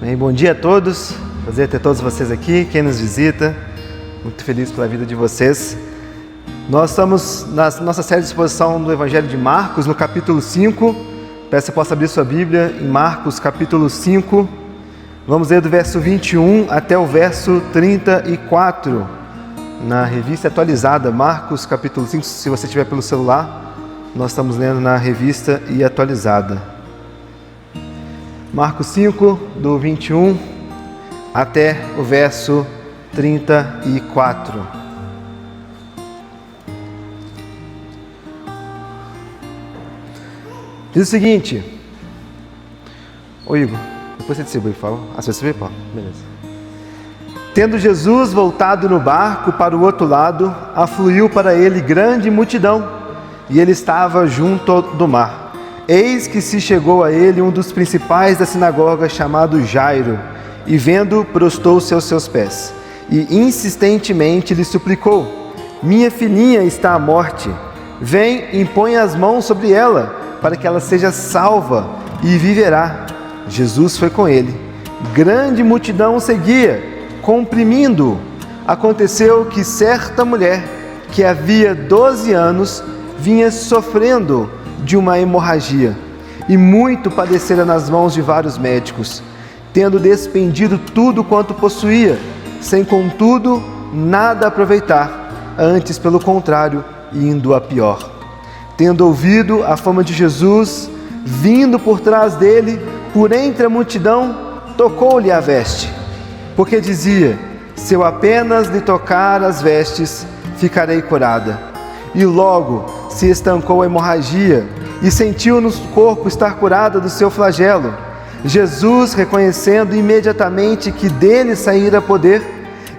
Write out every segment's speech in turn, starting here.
Bem, bom dia a todos, prazer ter todos vocês aqui, quem nos visita, muito feliz pela vida de vocês. Nós estamos na nossa série de exposição do Evangelho de Marcos, no capítulo 5, peço que você possa abrir sua Bíblia em Marcos, capítulo 5, vamos ler do verso 21 até o verso 34, na revista atualizada, Marcos, capítulo 5, se você estiver pelo celular, nós estamos lendo na revista e atualizada. Marcos 5, do 21 até o verso 34. Diz o seguinte... Ô Igor, depois você distribui, por favor. Ah, você distribui, Paulo? Beleza. Tendo Jesus voltado no barco para o outro lado, afluiu para ele grande multidão, e ele estava junto do mar. Eis que se chegou a ele um dos principais da sinagoga, chamado Jairo, e vendo, prostou-se aos seus pés, e insistentemente lhe suplicou: minha filhinha está à morte, vem, impõe as mãos sobre ela, para que ela seja salva, e viverá. Jesus foi com ele. Grande multidão o seguia, comprimindo-o. Aconteceu que certa mulher, que havia 12 anos, vinha sofrendo de uma hemorragia, e muito padecera nas mãos de vários médicos, tendo despendido tudo quanto possuía, sem contudo nada aproveitar, antes pelo contrário, indo a pior. Tendo ouvido a fama de Jesus, vindo por trás dele, por entre a multidão, tocou-lhe a veste, porque dizia: se eu apenas lhe tocar as vestes, ficarei curada. E logo se estancou a hemorragia, e sentiu no corpo estar curada do seu flagelo. Jesus, reconhecendo imediatamente que dele saíra poder,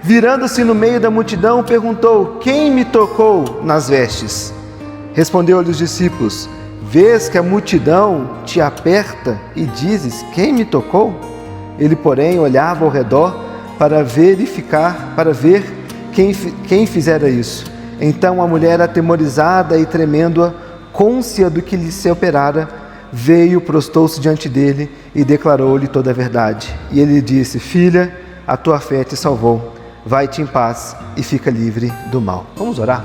virando-se no meio da multidão, perguntou: quem me tocou nas vestes? Respondeu-lhe os discípulos: vês que a multidão te aperta e dizes: quem me tocou? Ele, porém, olhava ao redor para ver quem fizera isso. Então a mulher, atemorizada e tremendo, côncia do que lhe se operara, veio, prostou-se diante dele e declarou-lhe toda a verdade. E ele lhe disse: filha, a tua fé te salvou, vai-te em paz e fica livre do mal. Vamos orar?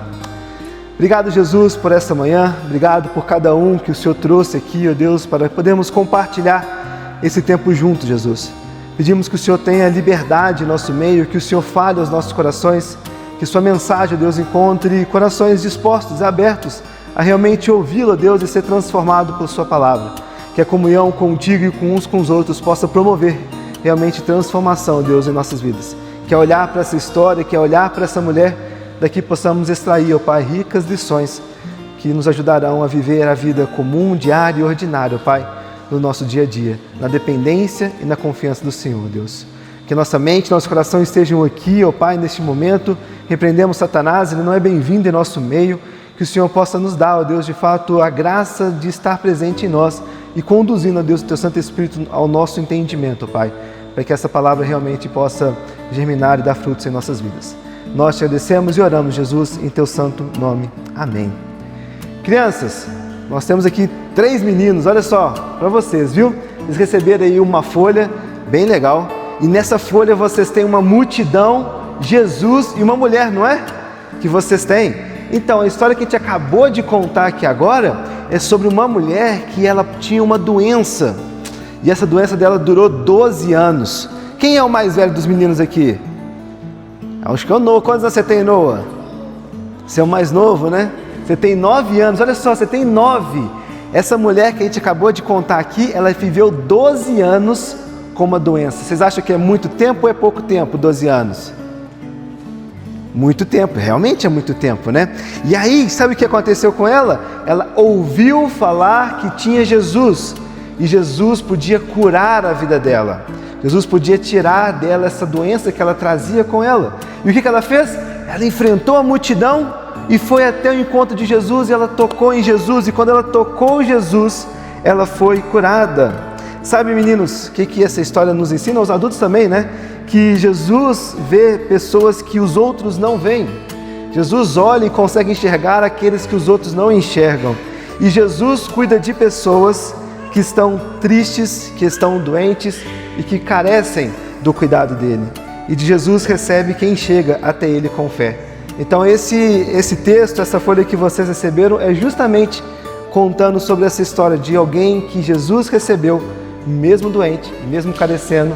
Obrigado, Jesus, por esta manhã, obrigado por cada um que o Senhor trouxe aqui, ó Deus, para podermos compartilhar esse tempo juntos, Jesus. Pedimos que o Senhor tenha liberdade em nosso meio, que o Senhor fale aos nossos corações, que sua mensagem, ó Deus, encontre corações dispostos, abertos a realmente ouvi-lo, ó Deus, e ser transformado por sua palavra. Que a comunhão contigo e com uns com os outros possa promover realmente transformação, ó Deus, em nossas vidas. Que ao olhar para essa história, que ao olhar para essa mulher, daqui possamos extrair, ó Pai, ricas lições que nos ajudarão a viver a vida comum, diária e ordinária, ó Pai, no nosso dia a dia, na dependência e na confiança do Senhor, Deus. Que nossa mente, nosso coração estejam aqui, ó Pai, neste momento. Repreendemos Satanás, ele não é bem-vindo em nosso meio. Que o Senhor possa nos dar, ó Deus, de fato, a graça de estar presente em nós e conduzindo, ó Deus, o Teu Santo Espírito ao nosso entendimento, ó Pai, para que essa palavra realmente possa germinar e dar frutos em nossas vidas. Nós te agradecemos e oramos, Jesus, em Teu santo nome. Amém. Crianças, nós temos aqui 3 meninos, olha só, para vocês, viu? Eles receberam aí uma folha bem legal, e nessa folha vocês têm uma multidão, Jesus e uma mulher, não é? Que vocês têm. Então, a história que a gente acabou de contar aqui agora é sobre uma mulher que ela tinha uma doença, e essa doença dela durou 12 anos. Quem é o mais velho dos meninos aqui? Acho que é o Noah. Quantos anos você tem, Noah? Você é o mais novo, né? Você tem 9 anos, olha só, você tem 9. Essa mulher que a gente acabou de contar aqui, ela viveu 12 anos com uma doença. Vocês acham que é muito tempo ou é pouco tempo, 12 anos? Muito tempo, realmente é muito tempo, né? E aí, sabe o que aconteceu com ela? Ela ouviu falar que tinha Jesus, e Jesus podia curar a vida dela. Jesus podia tirar dela essa doença que ela trazia com ela. E o que ela fez? Ela enfrentou a multidão e foi até o encontro de Jesus, e ela tocou em Jesus, e quando ela tocou em Jesus, ela foi curada. Sabe, meninos, o que essa história nos ensina? Os adultos também, né? Que Jesus vê pessoas que os outros não veem. Jesus olha e consegue enxergar aqueles que os outros não enxergam. E Jesus cuida de pessoas que estão tristes, que estão doentes e que carecem do cuidado dele. E de Jesus recebe quem chega até ele com fé. Então esse texto, essa folha que vocês receberam é justamente contando sobre essa história de alguém que Jesus recebeu, mesmo doente, mesmo carecendo,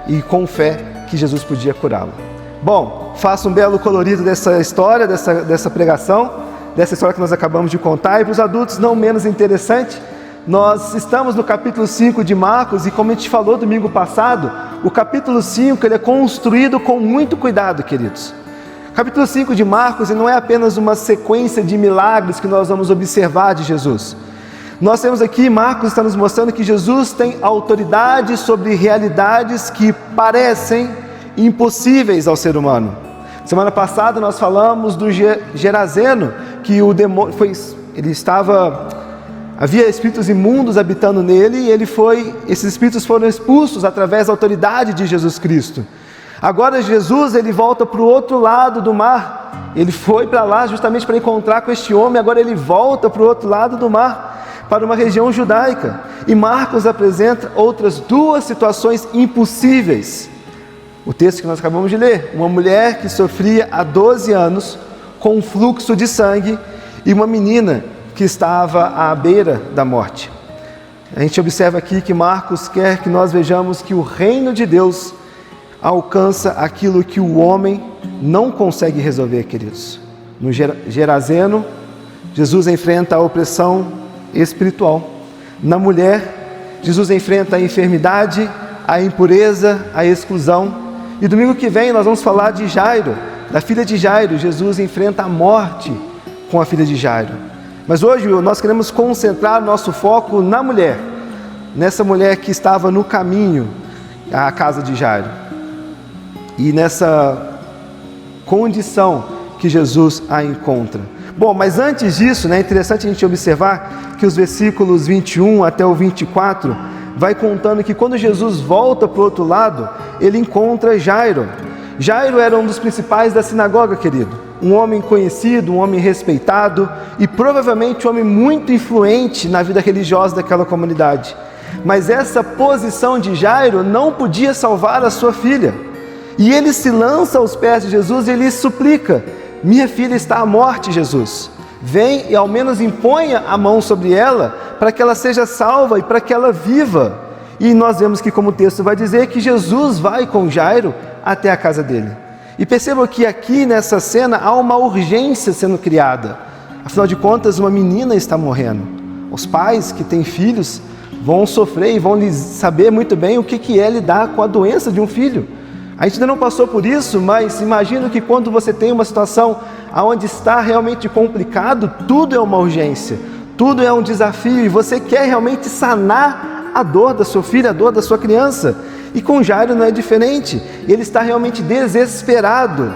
e com fé que Jesus podia curá-lo. Bom, faça um belo colorido dessa história, dessa pregação, dessa história que nós acabamos de contar. E para os adultos, não menos interessante, nós estamos no capítulo 5 de Marcos, e como a gente falou domingo passado, o capítulo 5 ele é construído com muito cuidado, queridos. O capítulo 5 de Marcos não é apenas uma sequência de milagres que nós vamos observar de Jesus. Nós temos aqui, Marcos está nos mostrando que Jesus tem autoridade sobre realidades que parecem impossíveis ao ser humano. Semana passada nós falamos do Gerazeno, que o demônio havia espíritos imundos habitando nele, e esses espíritos foram expulsos através da autoridade de Jesus Cristo. Agora Jesus ele volta para o outro lado do mar. Ele foi para lá justamente para encontrar com este homem. Agora ele volta para o outro lado do mar, para uma região judaica. E Marcos apresenta outras duas situações impossíveis. O texto que nós acabamos de ler: uma mulher que sofria há 12 anos com um fluxo de sangue e uma menina que estava à beira da morte. A gente observa aqui que Marcos quer que nós vejamos que o reino de Deus alcança aquilo que o homem não consegue resolver, queridos. No Gerazeno, Jesus enfrenta a opressão espiritual. Na mulher, Jesus enfrenta a enfermidade, a impureza, a exclusão. E domingo que vem nós vamos falar de Jairo, da filha de Jairo. Jesus enfrenta a morte com a filha de Jairo. Mas hoje nós queremos concentrar nosso foco na mulher, nessa mulher que estava no caminho à casa de Jairo, e nessa condição que Jesus a encontra. Bom, mas antes disso, é interessante a gente observar que os versículos 21 até o 24 vai contando que quando Jesus volta para o outro lado, ele encontra Jairo. Jairo era um dos principais da sinagoga, querido. Um homem conhecido, um homem respeitado e provavelmente um homem muito influente na vida religiosa daquela comunidade. Mas essa posição de Jairo não podia salvar a sua filha. E ele se lança aos pés de Jesus e ele suplica: minha filha está à morte, Jesus. Vem e ao menos imponha a mão sobre ela para que ela seja salva e para que ela viva. E nós vemos que, como o texto vai dizer, que Jesus vai com Jairo até a casa dele. E percebam que aqui nessa cena há uma urgência sendo criada. Afinal de contas, uma menina está morrendo. Os pais que têm filhos vão sofrer e vão saber muito bem o que é lidar com a doença de um filho. A gente ainda não passou por isso, mas imagino que quando você tem uma situação onde está realmente complicado, tudo é uma urgência, tudo é um desafio, e você quer realmente sanar a dor da sua filha, a dor da sua criança. E com Jairo não é diferente. Ele está realmente desesperado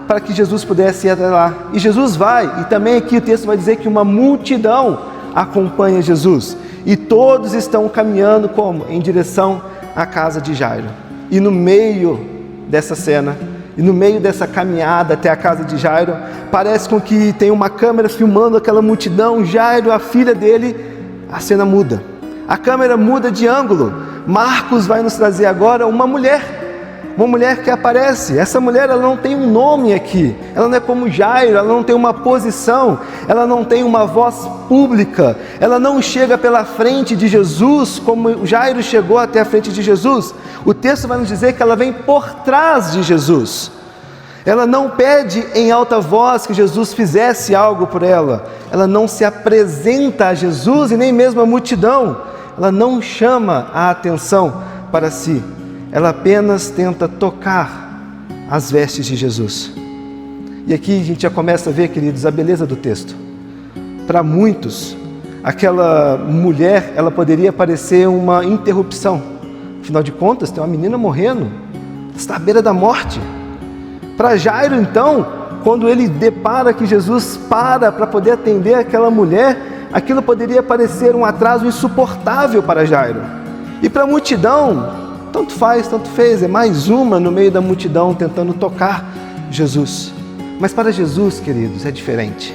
para que Jesus pudesse ir até lá. E Jesus vai, e também aqui o texto vai dizer que uma multidão acompanha Jesus. E todos estão caminhando como? Em direção à casa de Jairo. E no meio dessa cena, e no meio dessa caminhada até a casa de Jairo, parece com que tem uma câmera filmando aquela multidão. Jairo, a filha dele, a cena muda. A câmera muda de ângulo. Marcos vai nos trazer agora uma mulher que aparece. Essa mulher, ela não tem um nome aqui, ela não é como Jairo, ela não tem uma posição, ela não tem uma voz pública, ela não chega pela frente de Jesus como Jairo chegou até a frente de Jesus. O texto vai nos dizer que ela vem por trás de Jesus. Ela não pede em alta voz que Jesus fizesse algo por ela, ela não se apresenta a Jesus e nem mesmo a multidão. Ela não chama a atenção para si, ela apenas tenta tocar as vestes de Jesus. E aqui a gente já começa a ver, queridos, a beleza do texto. Para muitos, aquela mulher, ela poderia parecer uma interrupção. Afinal de contas, tem uma menina morrendo, está à beira da morte. Para Jairo, então, quando ele depara que Jesus para poder atender aquela mulher, aquilo poderia parecer um atraso insuportável para Jairo. E para a multidão, tanto faz, tanto fez, é mais uma no meio da multidão tentando tocar Jesus. Mas para Jesus, queridos, é diferente.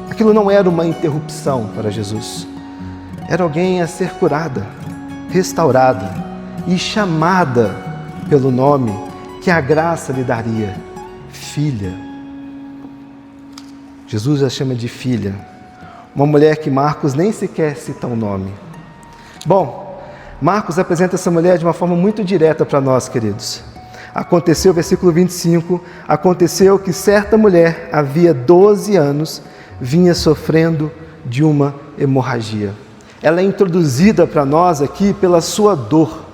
Aquilo não era uma interrupção para Jesus. Era alguém a ser curada, restaurada e chamada pelo nome que a graça lhe daria: filha. Jesus a chama de filha, uma mulher que Marcos nem sequer cita o nome. Bom, Marcos apresenta essa mulher de uma forma muito direta para nós, queridos. Aconteceu, versículo 25, aconteceu que certa mulher, havia 12 anos, vinha sofrendo de uma hemorragia. Ela é introduzida para nós aqui pela sua dor,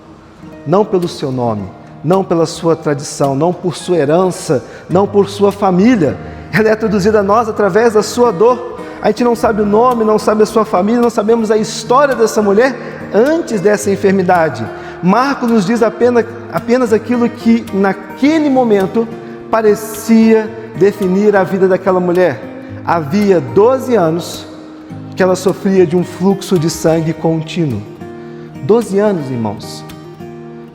não pelo seu nome, não pela sua tradição, não por sua herança, não por sua família. Ela é introduzida a nós através da sua dor. A gente não sabe o nome, não sabe a sua família, não sabemos a história dessa mulher antes dessa enfermidade. Marcos nos diz apenas aquilo que naquele momento parecia definir a vida daquela mulher. Havia 12 anos que ela sofria de um fluxo de sangue contínuo. 12 anos, irmãos.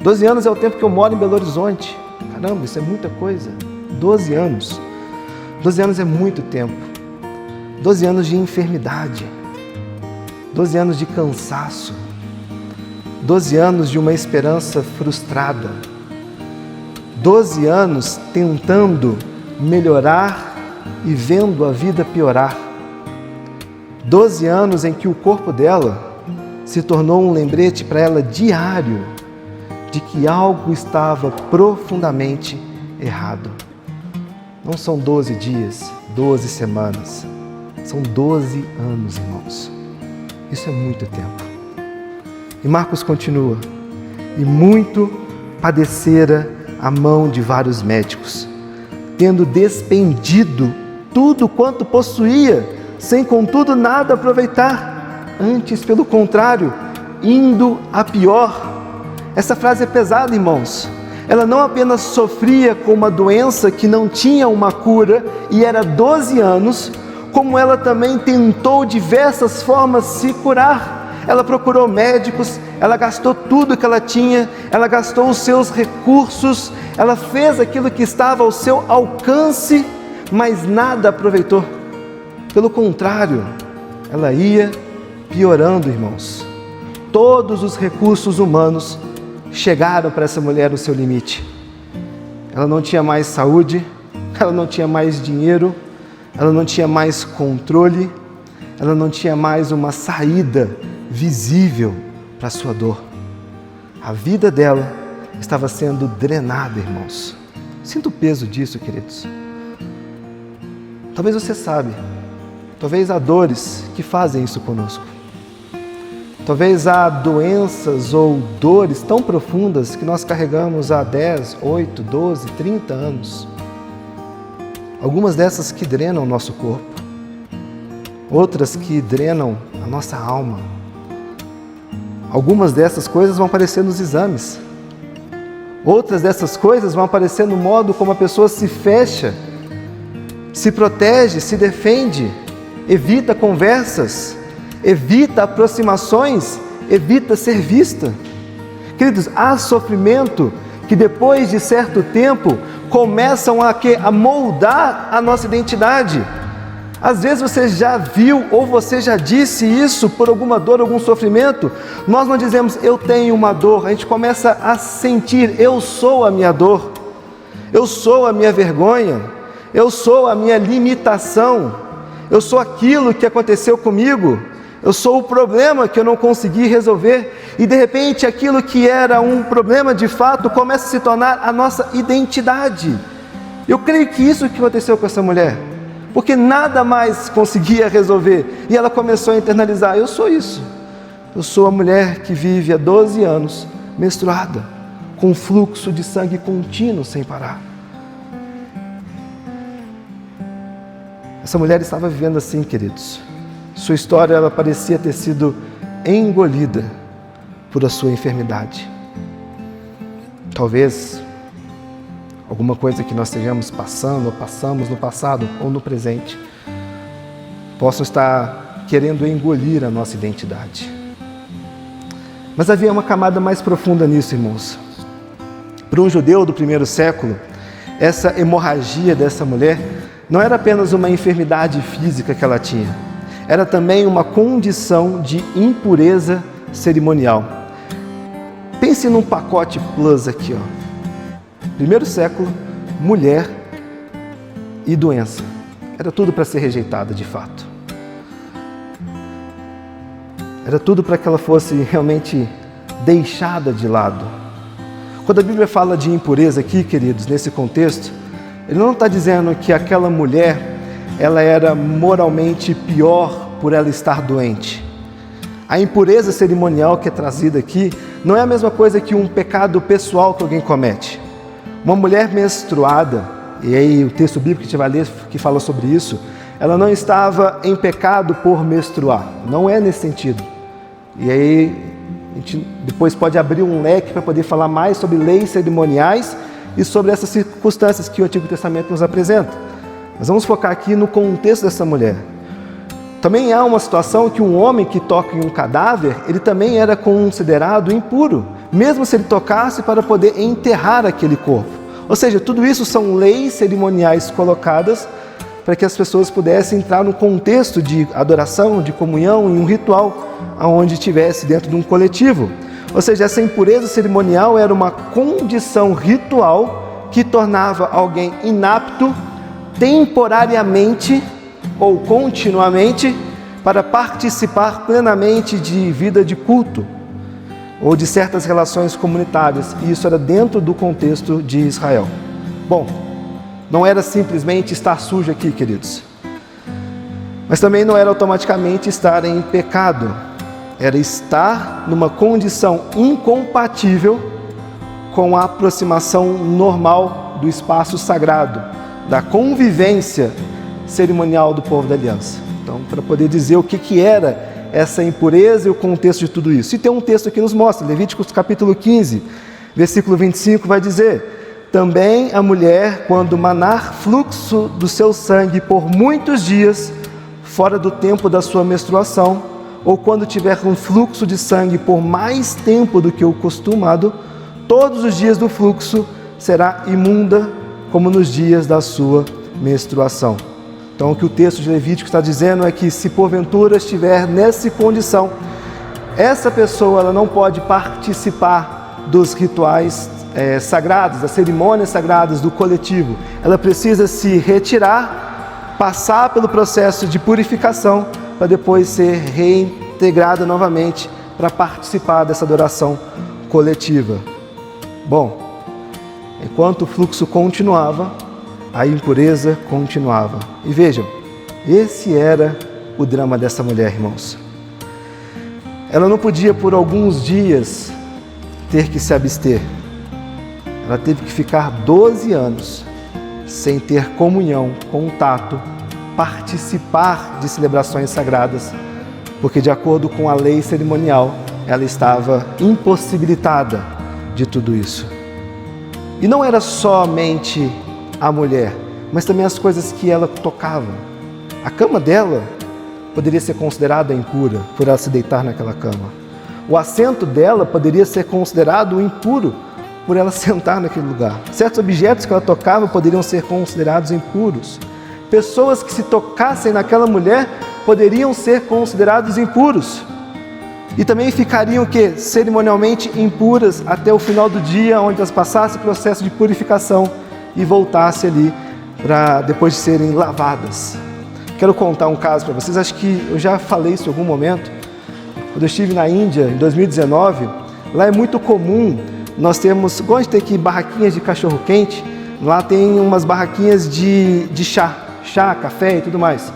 12 anos é o tempo que eu moro em Belo Horizonte. Caramba, isso é muita coisa. 12 anos. 12 anos é muito tempo. 12 anos de enfermidade. 12 anos de cansaço. 12 anos de uma esperança frustrada. 12 anos tentando melhorar e vendo a vida piorar. 12 anos em que o corpo dela se tornou um lembrete para ela diário de que algo estava profundamente errado. Não são 12 dias, 12 semanas, são 12 anos, irmãos. Isso é muito tempo. E Marcos continua: e muito padecera a mão de vários médicos, tendo despendido tudo quanto possuía, sem contudo nada aproveitar, antes pelo contrário, indo a pior. Essa frase é pesada, irmãos. Ela não apenas sofria com uma doença que não tinha uma cura e era 12 anos, como ela também tentou diversas formas se curar. Ela procurou médicos, ela gastou tudo que ela tinha, ela gastou os seus recursos, ela fez aquilo que estava ao seu alcance, mas nada aproveitou. Pelo contrário, ela ia piorando, irmãos. Todos os recursos humanos chegaram para essa mulher no seu limite. Ela não tinha mais saúde, ela não tinha mais dinheiro, ela não tinha mais controle, ela não tinha mais uma saída visível para a sua dor. A vida dela estava sendo drenada, irmãos. Sinta o peso disso, queridos. Talvez você sabe, talvez há dores que fazem isso conosco. Talvez há doenças ou dores tão profundas que nós carregamos há 10, 8, 12, 30 anos. Algumas dessas que drenam o nosso corpo, outras que drenam a nossa alma. Algumas dessas coisas vão aparecer nos exames. Outras dessas coisas vão aparecer no modo como a pessoa se fecha, se protege, se defende, evita conversas, evita aproximações, evita ser vista. Queridos, há sofrimento que depois de certo tempo começam a moldar a nossa identidade. Às vezes você já viu ou você já disse isso por alguma dor, algum sofrimento. Nós não dizemos eu tenho uma dor, a gente começa a sentir eu sou a minha dor, eu sou a minha vergonha, eu sou a minha limitação, eu sou aquilo que aconteceu comigo, eu sou o problema que eu não consegui resolver. E de repente aquilo que era um problema de fato começa a se tornar a nossa identidade. Eu creio que isso que aconteceu com essa mulher, porque nada mais conseguia resolver, e ela começou a internalizar, eu sou isso, eu sou a mulher que vive há 12 anos menstruada, com fluxo de sangue contínuo sem parar. Essa mulher estava vivendo assim, queridos. Sua história, ela parecia ter sido engolida por a sua enfermidade. Talvez alguma coisa que nós estejamos passando, ou passamos no passado ou no presente, possam estar querendo engolir a nossa identidade. Mas havia uma camada mais profunda nisso, irmãos. Para um judeu do primeiro século, essa hemorragia dessa mulher não era apenas uma enfermidade física que ela tinha. era também uma condição de impureza cerimonial. Pense num pacote plus aqui, ó. Primeiro século, mulher e doença. Era tudo para ser rejeitada de fato. Era tudo para que ela fosse realmente deixada de lado. Quando a Bíblia fala de impureza aqui, queridos, nesse contexto, ele não está dizendo que aquela mulher, ela era moralmente pior por ela estar doente. A impureza cerimonial que é trazida aqui não é a mesma coisa que um pecado pessoal que alguém comete. Uma mulher menstruada, e aí o texto bíblico que a gente vai ler que fala sobre isso, ela não estava em pecado por menstruar, não é nesse sentido. E aí a gente depois pode abrir um leque para poder falar mais sobre leis cerimoniais e sobre essas circunstâncias que o Antigo Testamento nos apresenta. Mas vamos focar aqui no contexto dessa mulher. Também há uma situação que um homem que toca em um cadáver, ele também era considerado impuro, mesmo se ele tocasse para poder enterrar aquele corpo. Ou seja, tudo isso são leis cerimoniais colocadas para que as pessoas pudessem entrar no contexto de adoração, de comunhão, em um ritual, onde estivesse dentro de um coletivo. Ou seja, essa impureza cerimonial era uma condição ritual que tornava alguém inapto temporariamente ou continuamente para participar plenamente de vida de culto ou de certas relações comunitárias. E isso era dentro do contexto de Israel. Bom, não era simplesmente estar sujo aqui, queridos, mas também não era automaticamente estar em pecado. Era estar numa condição incompatível com a aproximação normal do espaço sagrado, da convivência cerimonial do povo da aliança. Então, para poder dizer o que era essa impureza e o contexto de tudo isso. E tem um texto que nos mostra, Levíticos capítulo 15, versículo 25, vai dizer: também a mulher, quando manar fluxo do seu sangue por muitos dias, fora do tempo da sua menstruação, ou quando tiver um fluxo de sangue por mais tempo do que o costumado, todos os dias do fluxo será imunda, como nos dias da sua menstruação. Então, o que o texto de Levítico está dizendo é que, se porventura estiver nessa condição, essa pessoa ela não pode participar dos rituais sagrados, das cerimônias sagradas do coletivo. Ela precisa se retirar, passar pelo processo de purificação, para depois ser reintegrada novamente para participar dessa adoração coletiva. Bom, enquanto o fluxo continuava, a impureza continuava. E vejam, esse era o drama dessa mulher, irmãos. Ela não podia por alguns dias ter que se abster. Ela teve que ficar 12 anos sem ter comunhão, contato, participar de celebrações sagradas, porque de acordo com a lei cerimonial, ela estava impossibilitada de tudo isso. E não era somente a mulher, mas também as coisas que ela tocava. A cama dela poderia ser considerada impura por ela se deitar naquela cama. O assento dela poderia ser considerado impuro por ela sentar naquele lugar. Certos objetos que ela tocava poderiam ser considerados impuros. Pessoas que se tocassem naquela mulher poderiam ser considerados impuros. E também ficariam cerimonialmente impuras até o final do dia, onde elas passassem o processo de purificação e voltassem ali para depois de serem lavadas. Quero contar um caso para vocês, acho que eu já falei isso em algum momento. Quando eu estive na Índia, em 2019, lá é muito comum, nós temos, igual a gente tem aqui barraquinhas de cachorro-quente, lá tem umas barraquinhas de chá, café e tudo mais.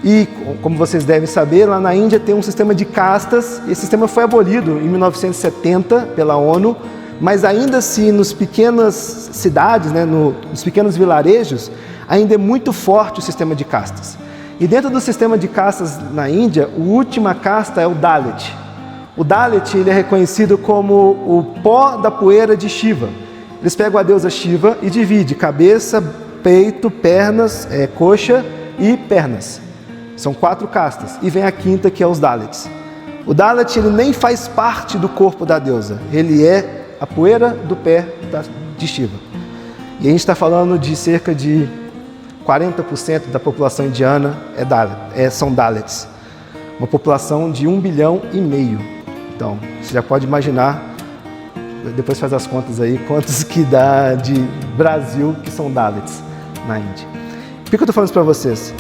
E, como vocês devem saber, lá na Índia tem um sistema de castas. Esse sistema foi abolido em 1970 pela ONU, mas ainda assim, nas pequenas cidades, nos pequenos vilarejos, ainda é muito forte o sistema de castas. E dentro do sistema de castas na Índia, a última casta é o Dalit. O Dalit ele é reconhecido como o pó da poeira de Shiva. Eles pegam a deusa Shiva e dividem cabeça, peito, pernas, coxa e pernas. São 4 castas. E vem a quinta, que é os Dalits. O Dalit ele nem faz parte do corpo da deusa. Ele é a poeira do pé de Shiva. E a gente está falando de cerca de 40% da população indiana são Dalits. uma população de 1,5 bilhão. Então, você já pode imaginar, depois faz as contas aí, quantos que dá de Brasil que são Dalits na Índia. Por que eu estou falando isso para vocês?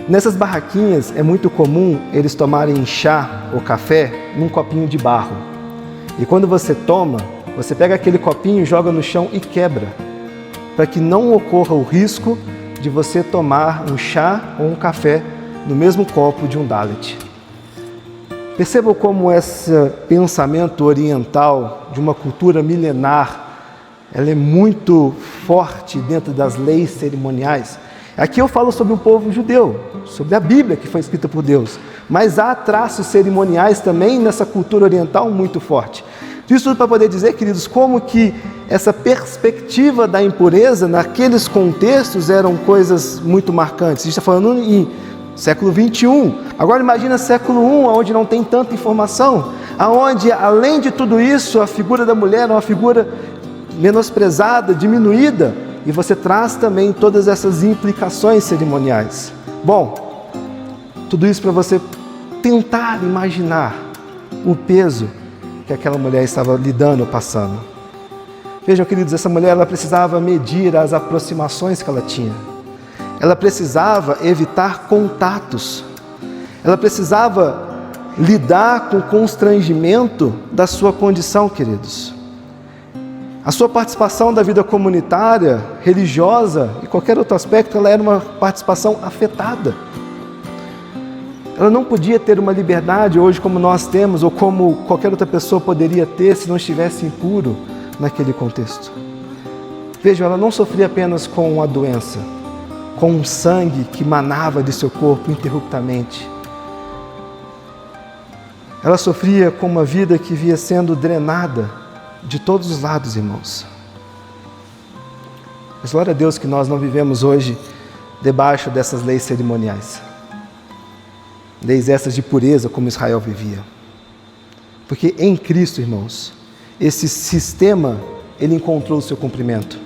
Nessas barraquinhas é muito comum eles tomarem chá ou café num copinho de barro. E quando você toma, você pega aquele copinho, joga no chão e quebra, para que não ocorra o risco de você tomar um chá ou um café no mesmo copo de um Dalit. Percebam como esse pensamento oriental de uma cultura milenar, ela é muito forte dentro das leis cerimoniais. Aqui eu falo sobre o povo judeu, sobre a Bíblia que foi escrita por Deus, mas há traços cerimoniais também nessa cultura oriental muito forte. Isso tudo para poder dizer, queridos, como que essa perspectiva da impureza naqueles contextos eram coisas muito marcantes. A gente está falando em século 21. Agora imagina século 1, onde não tem tanta informação, onde além de tudo isso, a figura da mulher é uma figura menosprezada, diminuída, e você traz também todas essas implicações cerimoniais. Bom, tudo isso para você tentar imaginar o peso que aquela mulher estava lidando, passando. Vejam, queridos, essa mulher ela precisava medir as aproximações que ela tinha. Ela precisava evitar contatos. Ela precisava lidar com o constrangimento da sua condição, queridos. A sua participação da vida comunitária, religiosa e qualquer outro aspecto, ela era uma participação afetada. Ela não podia ter uma liberdade hoje como nós temos, ou como qualquer outra pessoa poderia ter se não estivesse impuro naquele contexto. Vejam, ela não sofria apenas com a doença, com um sangue que manava de seu corpo interruptamente. Ela sofria com uma vida que via sendo drenada de todos os lados, irmãos. Mas glória a Deus que nós não vivemos hoje debaixo dessas leis cerimoniais. Leis essas de pureza como Israel vivia. Porque em Cristo, irmãos, esse sistema, ele encontrou o seu cumprimento.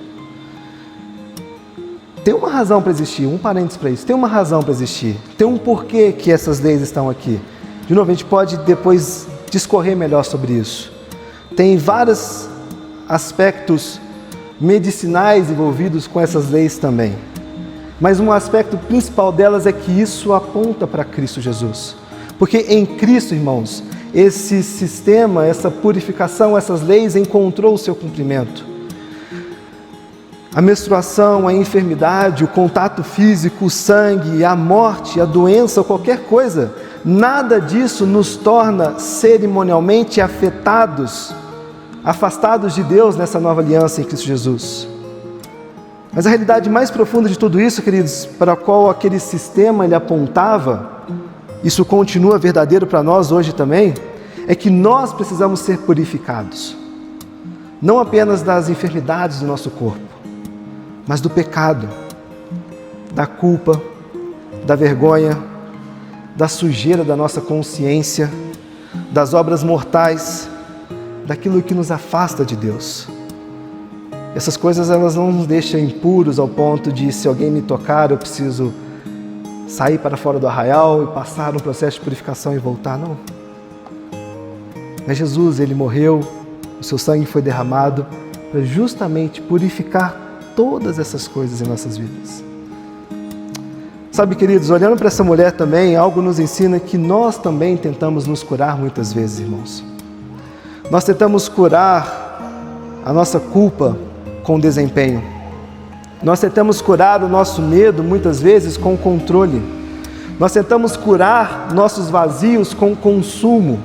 Tem uma razão para existir, um parênteses para isso, tem uma razão para existir, tem um porquê que essas leis estão aqui. De novo, a gente pode depois discorrer melhor sobre isso. Tem vários aspectos medicinais envolvidos com essas leis também. Mas um aspecto principal delas é que isso aponta para Cristo Jesus. Porque em Cristo, irmãos, esse sistema, essa purificação, essas leis encontrou o seu cumprimento. A menstruação, a enfermidade, o contato físico, o sangue, a morte, a doença, qualquer coisa, nada disso nos torna cerimonialmente afetados, afastados de Deus nessa nova aliança em Cristo Jesus. Mas a realidade mais profunda de tudo isso, queridos, para a qual aquele sistema ele apontava, isso continua verdadeiro para nós hoje também, é que nós precisamos ser purificados. Não apenas das enfermidades do nosso corpo, mas do pecado, da culpa, da vergonha, da sujeira da nossa consciência, das obras mortais, daquilo que nos afasta de Deus. Essas coisas elas não nos deixam impuros ao ponto de, se alguém me tocar, eu preciso sair para fora do arraial e passar um processo de purificação e voltar, não. Mas Jesus, ele morreu, o seu sangue foi derramado para justamente purificar todas essas coisas em nossas vidas. Sabe, queridos, olhando para essa mulher também, algo nos ensina que nós também tentamos nos curar muitas vezes, irmãos. Nós tentamos curar a nossa culpa com desempenho. Nós tentamos curar o nosso medo, muitas vezes, com controle. Nós tentamos curar nossos vazios com consumo.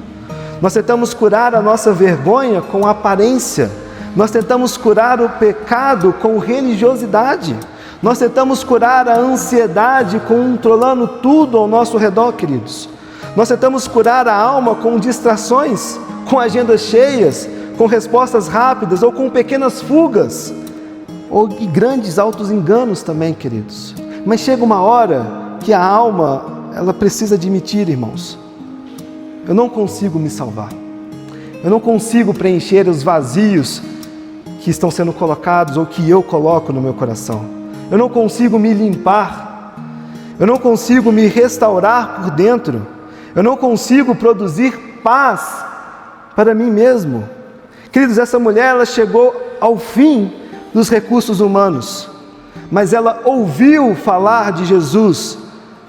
Nós tentamos curar a nossa vergonha com aparência. Nós tentamos curar o pecado com religiosidade. Nós tentamos curar a ansiedade controlando tudo ao nosso redor, queridos. Nós tentamos curar a alma com distrações, com agendas cheias, com respostas rápidas ou com pequenas fugas, ou grandes altos enganos também, queridos. Mas chega uma hora que a alma, ela precisa admitir, irmãos, eu não consigo me salvar. Eu não consigo preencher os vazios que estão sendo colocados ou que eu coloco no meu coração. Eu não consigo me limpar. Eu não consigo me restaurar por dentro. Eu não consigo produzir paz para mim mesmo. Queridos, essa mulher, ela chegou ao fim dos recursos humanos, mas ela ouviu falar de Jesus.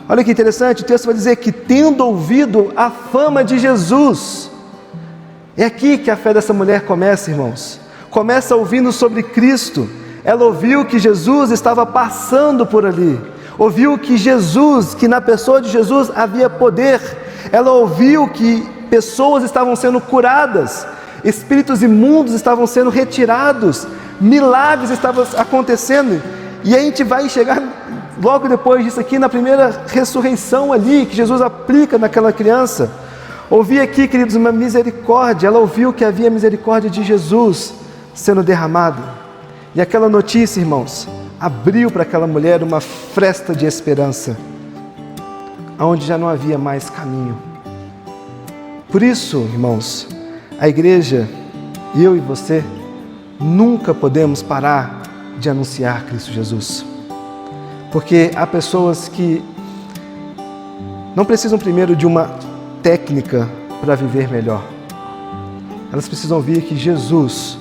Olha que interessante, o texto vai dizer que tendo ouvido a fama de Jesus, é aqui que a fé dessa mulher começa, irmãos. Começa ouvindo sobre Cristo. Ela ouviu que Jesus estava passando por ali, ouviu que Jesus, que na pessoa de Jesus havia poder. Ela ouviu que pessoas estavam sendo curadas, espíritos imundos estavam sendo retirados, milagres estavam acontecendo. E a gente vai chegar logo depois disso aqui na primeira ressurreição ali, que Jesus aplica naquela criança. Ouvi aqui, queridos, uma misericórdia. Ela ouviu que havia misericórdia de Jesus sendo derramada. E aquela notícia, irmãos, abriu para aquela mulher uma fresta de esperança, onde já não havia mais caminho. Por isso, irmãos, a igreja, eu e você, nunca podemos parar de anunciar Cristo Jesus. Porque há pessoas que não precisam primeiro de uma técnica para viver melhor. Elas precisam ouvir que Jesus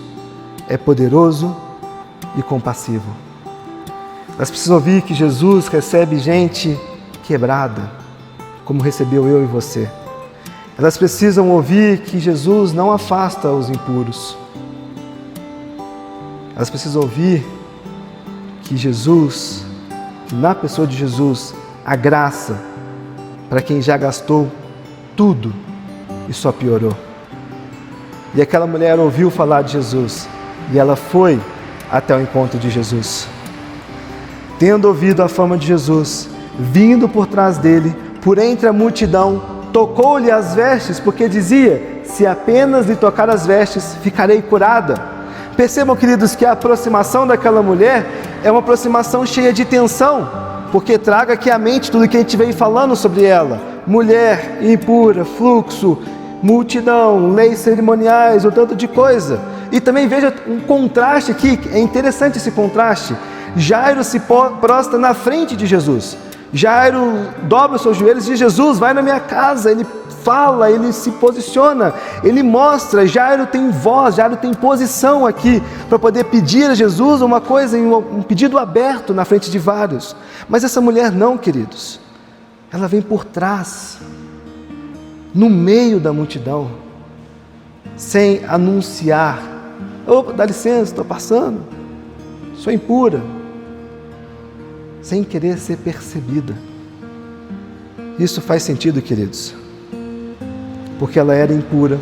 é poderoso e compassivo. Elas precisam ouvir que Jesus recebe gente quebrada, como recebeu eu e você. Elas precisam ouvir que Jesus não afasta os impuros. Elas precisam ouvir que Jesus, que na pessoa de Jesus, a graça para quem já gastou tudo e só piorou. E aquela mulher ouviu falar de Jesus e ela foi até o encontro de Jesus. Tendo ouvido a fama de Jesus, vindo por trás dele, por entre a multidão, tocou-lhe as vestes, porque dizia: se apenas lhe tocar as vestes, ficarei curada. Percebam, queridos, que a aproximação daquela mulher é uma aproximação cheia de tensão, porque traga aqui à mente tudo que a gente veio falando sobre ela: mulher impura, fluxo, multidão, leis cerimoniais, um tanto de coisa. E também veja um contraste aqui, é interessante esse contraste. Jairo se prostra na frente de Jesus. Jairo dobra os seus joelhos e diz: Jesus, vai na minha casa. Ele fala, ele se posiciona, ele mostra. Jairo tem voz, Jairo tem posição aqui para poder pedir a Jesus uma coisa, um pedido aberto na frente de vários. Mas essa mulher não, queridos. Ela vem por trás, no meio da multidão, sem anunciar: opa, dá licença, estou passando, sou impura, sem querer ser percebida. Isso faz sentido, queridos, porque ela era impura,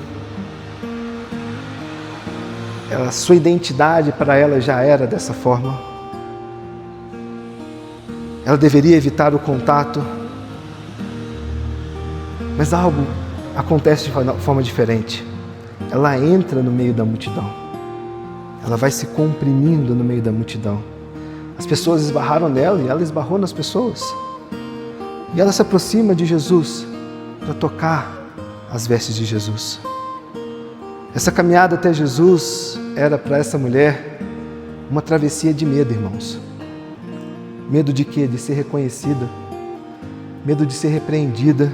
sua identidade para ela já era dessa forma. Ela deveria evitar o contato, mas algo acontece de forma diferente. Ela entra no meio da multidão, ela vai se comprimindo no meio da multidão. As pessoas esbarraram nela e ela esbarrou nas pessoas. E ela se aproxima de Jesus para tocar as vestes de Jesus. Essa caminhada até Jesus era para essa mulher uma travessia de medo, irmãos. Medo de quê? De ser reconhecida, medo de ser repreendida,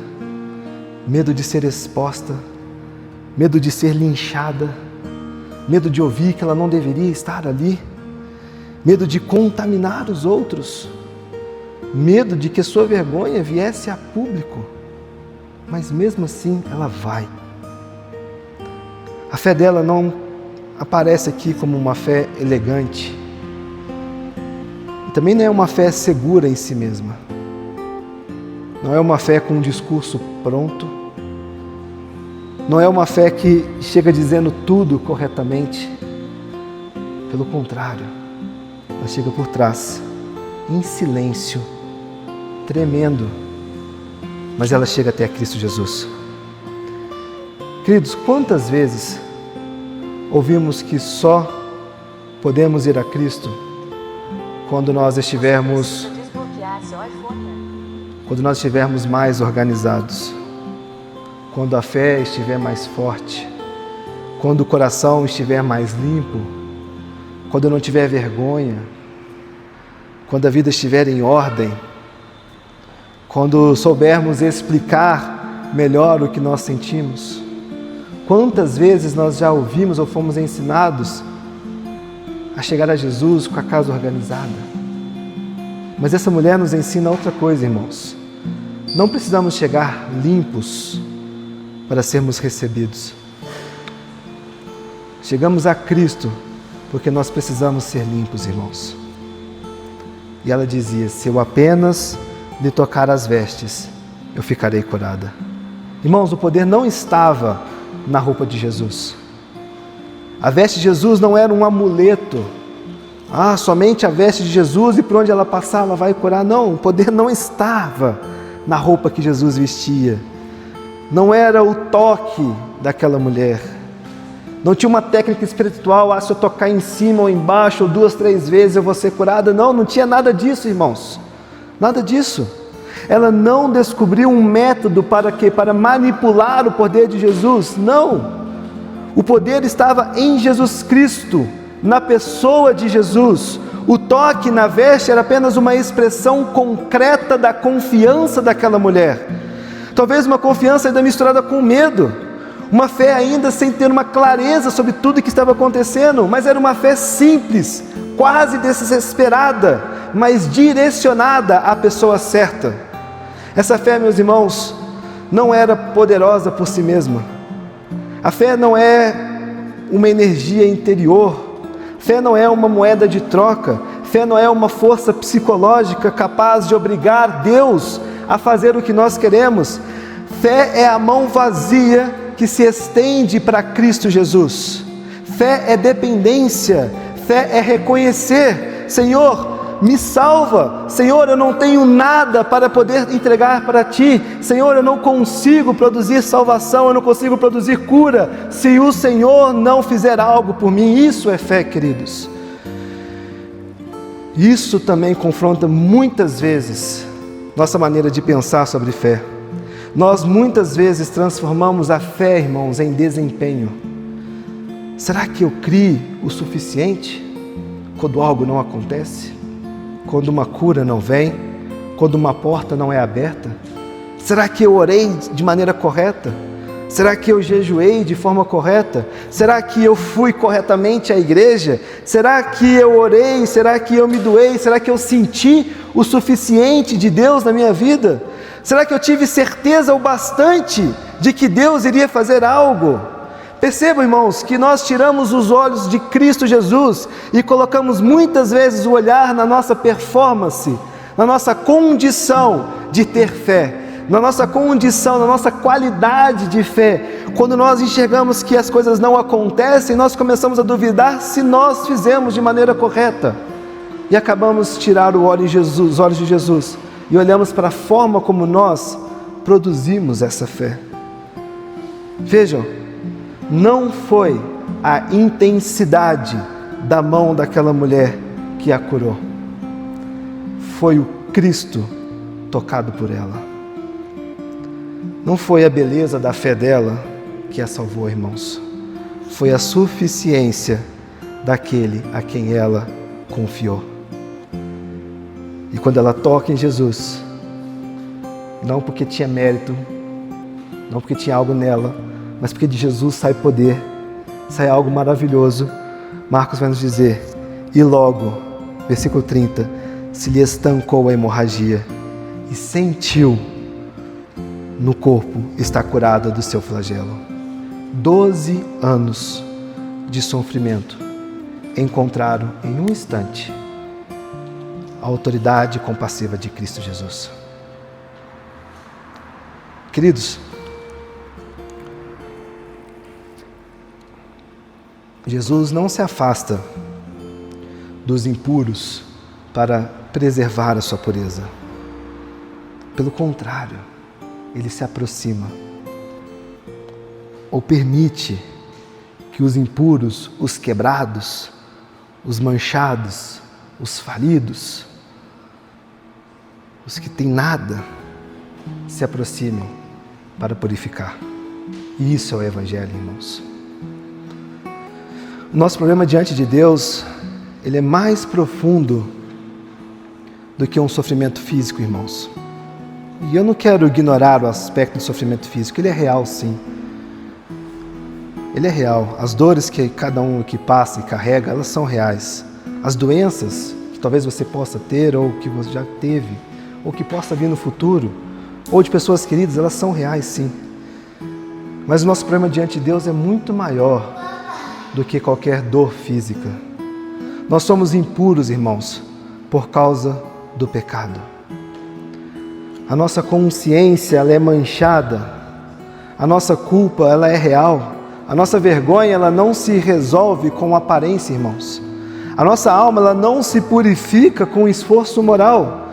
medo de ser exposta, medo de ser linchada, medo de ouvir que ela não deveria estar ali, medo de contaminar os outros, medo de que sua vergonha viesse a público. Mas mesmo assim ela vai. A fé dela não aparece aqui como uma fé elegante, e também não é uma fé segura em si mesma. Não é uma fé com um discurso pronto, não é uma fé que chega dizendo tudo corretamente. Pelo contrário, ela chega por trás, em silêncio, tremendo, mas ela chega até Cristo Jesus. Queridos, quantas vezes ouvimos que só podemos ir a Cristo quando nós estivermos mais organizados, quando a fé estiver mais forte, quando o coração estiver mais limpo, quando eu não tiver vergonha, quando a vida estiver em ordem, quando soubermos explicar melhor o que nós sentimos? Quantas vezes nós já ouvimos ou fomos ensinados a chegar a Jesus com a casa organizada? Mas essa mulher nos ensina outra coisa, irmãos. Não precisamos chegar limpos para sermos recebidos. Chegamos a Cristo porque nós precisamos ser limpos, irmãos. E ela dizia: se eu apenas lhe tocar as vestes, eu ficarei curada. Irmãos, o poder não estava na roupa de Jesus. A veste de Jesus não era um amuleto. Somente a veste de Jesus e por onde ela passar ela vai curar. Não, o poder não estava na roupa que Jesus vestia. Não era o toque daquela mulher. Não tinha uma técnica espiritual, se eu tocar em cima ou embaixo, ou 2, 3 vezes eu vou ser curada. Não tinha nada disso, irmãos. Nada disso. Ela não descobriu um método para quê? Para manipular o poder de Jesus. Não. O poder estava em Jesus Cristo, na pessoa de Jesus. O toque na veste era apenas uma expressão concreta da confiança daquela mulher. Talvez uma confiança ainda misturada com medo. Uma fé ainda sem ter uma clareza sobre tudo que estava acontecendo, mas era uma fé simples, quase desesperada, mas direcionada à pessoa certa. Essa fé, meus irmãos, não era poderosa por si mesma. A fé não é uma energia interior. Fé não é uma moeda de troca. Fé não é uma força psicológica capaz de obrigar Deus a fazer o que nós queremos. Fé é a mão vazia que se estende para Cristo Jesus. Fé é dependência. Fé é reconhecer: Senhor, me salva. Senhor, eu não tenho nada para poder entregar para Ti. Senhor, eu não consigo produzir salvação, eu não consigo produzir cura, se o Senhor não fizer algo por mim. Isso é fé, queridos. Isso também confronta muitas vezes nossa maneira de pensar sobre fé. Nós muitas vezes transformamos a fé, irmãos, em desempenho. Será que eu crio o suficiente quando algo não acontece? Quando uma cura não vem? Quando uma porta não é aberta? Será que eu orei de maneira correta? Será que eu jejuei de forma correta? Será que eu fui corretamente à igreja? Será que eu orei? Será que eu me doei? Será que eu senti o suficiente de Deus na minha vida? Será que eu tive certeza o bastante de que Deus iria fazer algo? Percebam, irmãos, que nós tiramos os olhos de Cristo Jesus e colocamos muitas vezes o olhar na nossa performance, na nossa condição de ter fé, na nossa condição, na nossa qualidade de fé. Quando nós enxergamos que as coisas não acontecem, nós começamos a duvidar se nós fizemos de maneira correta. E acabamos de tirar os olhos de Jesus e olhamos para a forma como nós produzimos essa fé. Vejam, não foi a intensidade da mão daquela mulher que a curou. Foi o Cristo tocado por ela. Não foi a beleza da fé dela que a salvou, irmãos. Foi a suficiência daquele a quem ela confiou. E quando ela toca em Jesus, não porque tinha mérito, não porque tinha algo nela, mas porque de Jesus sai poder, sai algo maravilhoso. Marcos vai nos dizer: e logo, versículo 30, se lhe estancou a hemorragia e sentiu no corpo estar curada do seu flagelo. 12 anos de sofrimento encontraram em um instante a autoridade compassiva de Cristo Jesus. Queridos, Jesus não se afasta dos impuros para preservar a sua pureza. Pelo contrário, Ele se aproxima ou permite que os impuros, os quebrados, os manchados, os falidos, os que têm nada, se aproximem para purificar. E isso é o Evangelho, irmãos. O nosso problema diante de Deus, ele é mais profundo do que um sofrimento físico, irmãos. E eu não quero ignorar o aspecto do sofrimento físico, ele é real sim. Ele é real. As dores que cada um que passa e carrega, elas são reais. As doenças que talvez você possa ter, ou que você já teve, ou que possa vir no futuro, ou de pessoas queridas, elas são reais sim. Mas o nosso problema diante de Deus é muito maior do que qualquer dor física. Nós somos impuros, irmãos, por causa do pecado. A nossa consciência, ela é manchada. A nossa culpa, ela é real. A nossa vergonha, ela não se resolve com aparência, irmãos. A nossa alma, ela não se purifica com esforço moral.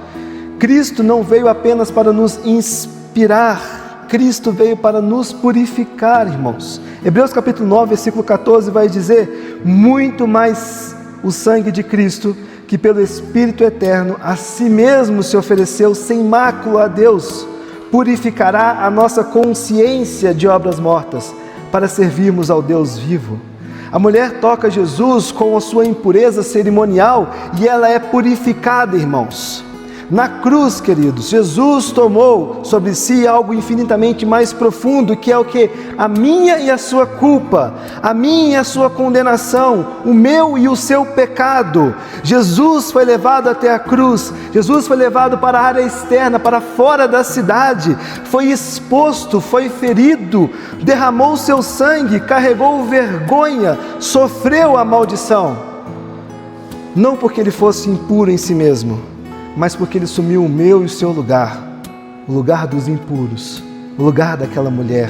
Cristo não veio apenas para nos inspirar, Cristo veio para nos purificar, irmãos. Hebreus capítulo 9, versículo 14 vai dizer: muito mais o sangue de Cristo, que pelo Espírito eterno a si mesmo se ofereceu sem mácula a Deus, purificará a nossa consciência de obras mortas, para servirmos ao Deus vivo. A mulher toca Jesus com a sua impureza cerimonial e ela é purificada, irmãos. Na cruz, queridos, Jesus tomou sobre si algo infinitamente mais profundo, que é o que? A minha e a sua culpa, a minha e a sua condenação, o meu e o seu pecado. Jesus foi levado até a cruz, Jesus foi levado para a área externa, para fora da cidade, foi exposto, foi ferido, derramou seu sangue, carregou vergonha, sofreu a maldição. Não porque ele fosse impuro em si mesmo, mas porque ele assumiu o meu e o seu lugar, o lugar dos impuros, o lugar daquela mulher,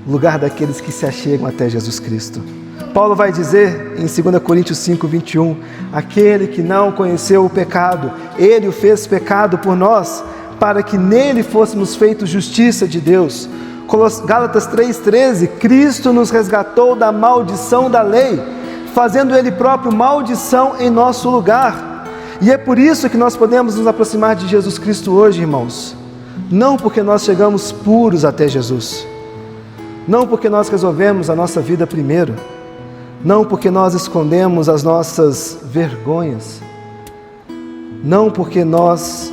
o lugar daqueles que se achegam até Jesus Cristo. Paulo vai dizer em 2 Coríntios 5, 21, aquele que não conheceu o pecado, ele o fez pecado por nós, para que nele fôssemos feitos justiça de Deus. Gálatas 3,13, Cristo nos resgatou da maldição da lei, fazendo ele próprio maldição em nosso lugar. E é por isso que nós podemos nos aproximar de Jesus Cristo hoje, irmãos. Não porque nós chegamos puros até Jesus. Não porque nós resolvemos a nossa vida primeiro. Não porque nós escondemos as nossas vergonhas. Não porque nós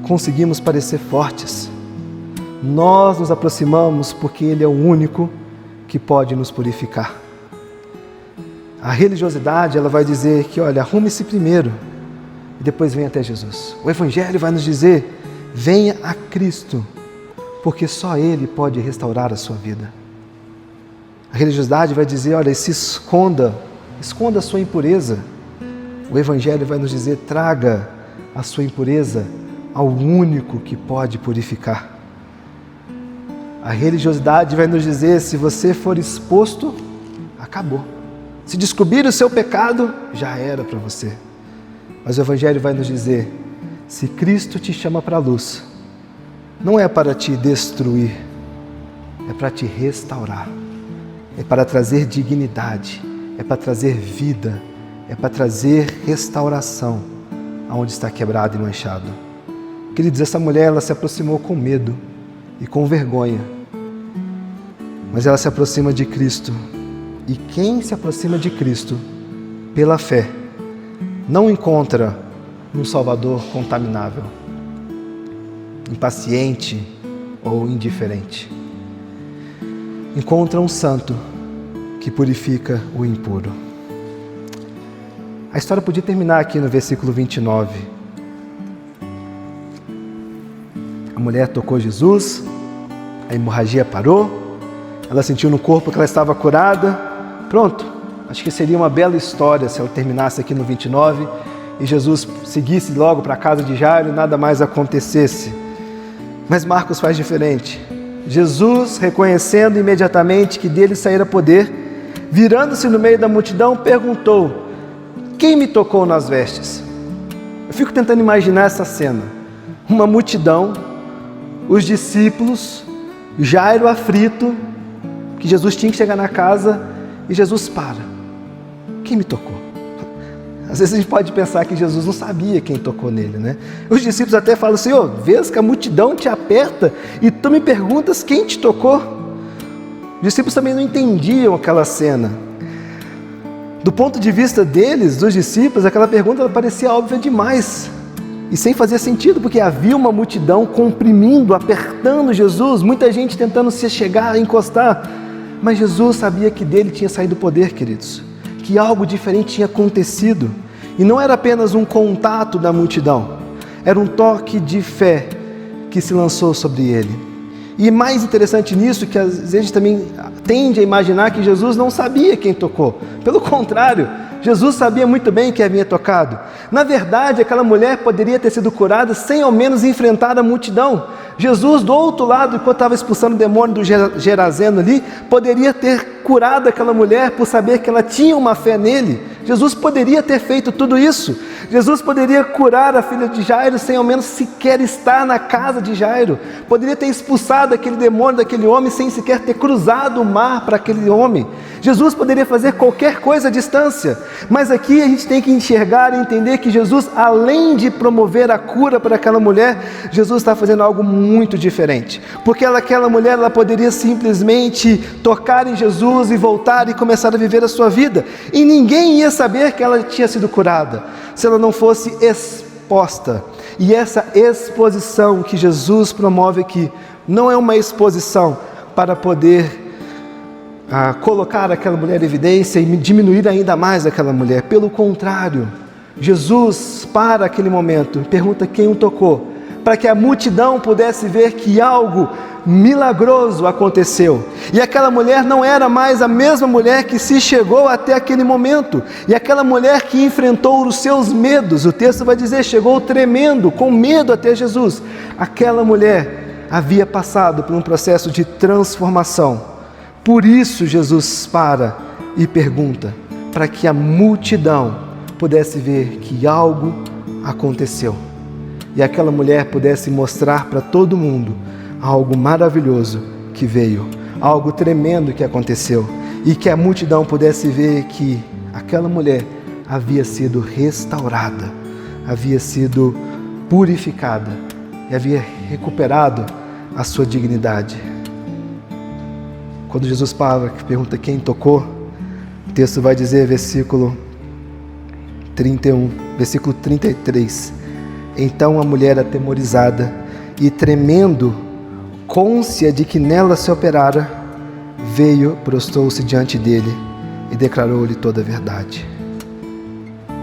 conseguimos parecer fortes. Nós nos aproximamos porque Ele é o único que pode nos purificar. A religiosidade, ela vai dizer que, olha, arrume-se primeiro e depois venha até Jesus. O Evangelho vai nos dizer: venha a Cristo, porque só Ele pode restaurar a sua vida. A religiosidade vai dizer: olha, se esconda a sua impureza. O Evangelho vai nos dizer: traga a sua impureza ao único que pode purificar. A religiosidade vai nos dizer: se você for exposto, acabou. Se descobrir o seu pecado, já era para você. Mas o Evangelho vai nos dizer: se Cristo te chama para a luz, não é para te destruir, é para te restaurar, é para trazer dignidade, é para trazer vida, é para trazer restauração aonde está quebrado e manchado. Queridos, essa mulher, ela se aproximou com medo e com vergonha, mas ela se aproxima de Cristo. E quem se aproxima de Cristo pela fé não encontra um Salvador contaminável, impaciente ou indiferente. Encontra um santo que purifica o impuro. A história podia terminar aqui no versículo 29. A mulher tocou Jesus, a hemorragia parou, ela sentiu no corpo que ela estava curada. Pronto, acho que seria uma bela história se ela terminasse aqui no 29 e Jesus seguisse logo para a casa de Jairo e nada mais acontecesse. Mas Marcos faz diferente. Jesus, reconhecendo imediatamente que dele saíra poder, virando-se no meio da multidão, perguntou: quem me tocou nas vestes? Eu fico tentando imaginar essa cena. Uma multidão, os discípulos, Jairo aflito, que Jesus tinha que chegar na casa. E Jesus para. Quem me tocou? Às vezes a gente pode pensar que Jesus não sabia quem tocou nele, né? Os discípulos até falam: Senhor, vês que a multidão te aperta e tu me perguntas quem te tocou? Os discípulos também não entendiam aquela cena. Do ponto de vista deles, dos discípulos, aquela pergunta parecia óbvia demais. e sem fazer sentido, porque havia uma multidão comprimindo, apertando Jesus, muita gente tentando se chegar, encostar, mas Jesus sabia que dele tinha saído o poder, queridos, que algo diferente tinha acontecido, e não era apenas um contato da multidão, era um toque de fé que se lançou sobre ele. E mais interessante nisso, que às vezes a gente também tende a imaginar que Jesus não sabia quem tocou. Pelo contrário, Jesus sabia muito bem quem havia tocado. Na verdade, aquela mulher poderia ter sido curada sem ao menos enfrentar a multidão. Jesus, do outro lado, enquanto estava expulsando o demônio do Geraseno ali, poderia ter curado aquela mulher por saber que ela tinha uma fé nele. Jesus poderia ter feito tudo isso. Jesus poderia curar a filha de Jairo sem ao menos sequer estar na casa de Jairo. Poderia ter expulsado aquele demônio daquele homem sem sequer ter cruzado o mar para aquele homem. Jesus poderia fazer qualquer coisa à distância. Mas aqui a gente tem que enxergar e entender que Jesus, além de promover a cura para aquela mulher, Jesus está fazendo algo muito diferente. Porque aquela mulher, ela poderia simplesmente tocar em Jesus e voltar e começar a viver a sua vida. E ninguém ia saber que ela tinha sido curada se ela não fosse exposta. E essa exposição que Jesus promove aqui não é uma exposição para poder colocar aquela mulher em evidência e diminuir ainda mais aquela mulher. Pelo contrário, Jesus, para aquele momento, pergunta quem o tocou, para que a multidão pudesse ver que algo milagroso aconteceu. E aquela mulher não era mais a mesma mulher que se chegou até aquele momento. E aquela mulher que enfrentou os seus medos, o texto vai dizer, chegou tremendo, com medo até Jesus. Aquela mulher havia passado por um processo de transformação. Por isso Jesus para e pergunta, para que a multidão pudesse ver que algo aconteceu. E aquela mulher pudesse mostrar para todo mundo algo maravilhoso que veio, algo tremendo que aconteceu, e que a multidão pudesse ver que aquela mulher havia sido restaurada, havia sido purificada e havia recuperado a sua dignidade. Quando Jesus pergunta quem tocou, o texto vai dizer, versículo 31, versículo 33, então a mulher atemorizada e tremendo, côncia de que nela se operara, veio, prostou-se diante dele e declarou-lhe toda a verdade.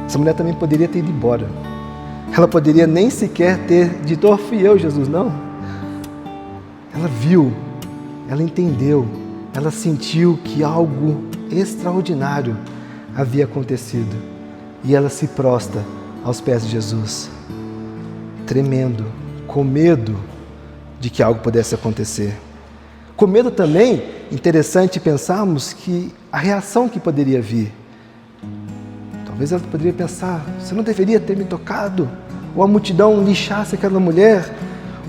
Essa mulher também poderia ter ido embora. Ela poderia nem sequer ter dito, oh, fui eu, Jesus, não. Ela viu, ela entendeu, ela sentiu que algo extraordinário havia acontecido. E ela se prostra aos pés de Jesus, tremendo, com medo de que algo pudesse acontecer. Com medo também, interessante pensarmos que a reação que poderia vir. Talvez ela poderia pensar, você não deveria ter me tocado, ou a multidão lixasse aquela mulher,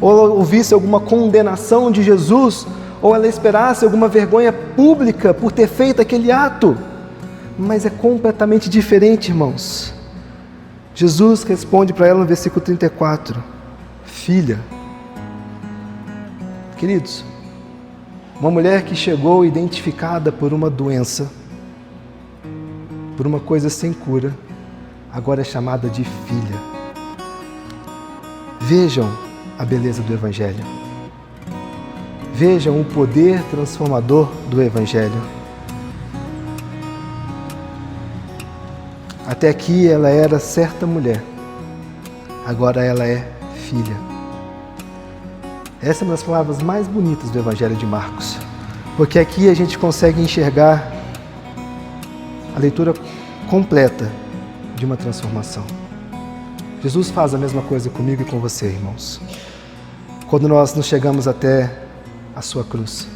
ou ela ouvisse alguma condenação de Jesus, ou ela esperasse alguma vergonha pública por ter feito aquele ato. Mas é completamente diferente, irmãos. Jesus responde para ela no versículo 34, filha. Queridos, uma mulher que chegou identificada por uma doença, por uma coisa sem cura, agora é chamada de filha. Vejam a beleza do Evangelho. Vejam o poder transformador do Evangelho. Até aqui ela era certa mulher, agora ela é filha. Essa é uma das palavras mais bonitas do Evangelho de Marcos, porque aqui a gente consegue enxergar a leitura completa de uma transformação. Jesus faz a mesma coisa comigo e com você, irmãos. Quando nós nos chegamos até a sua cruz,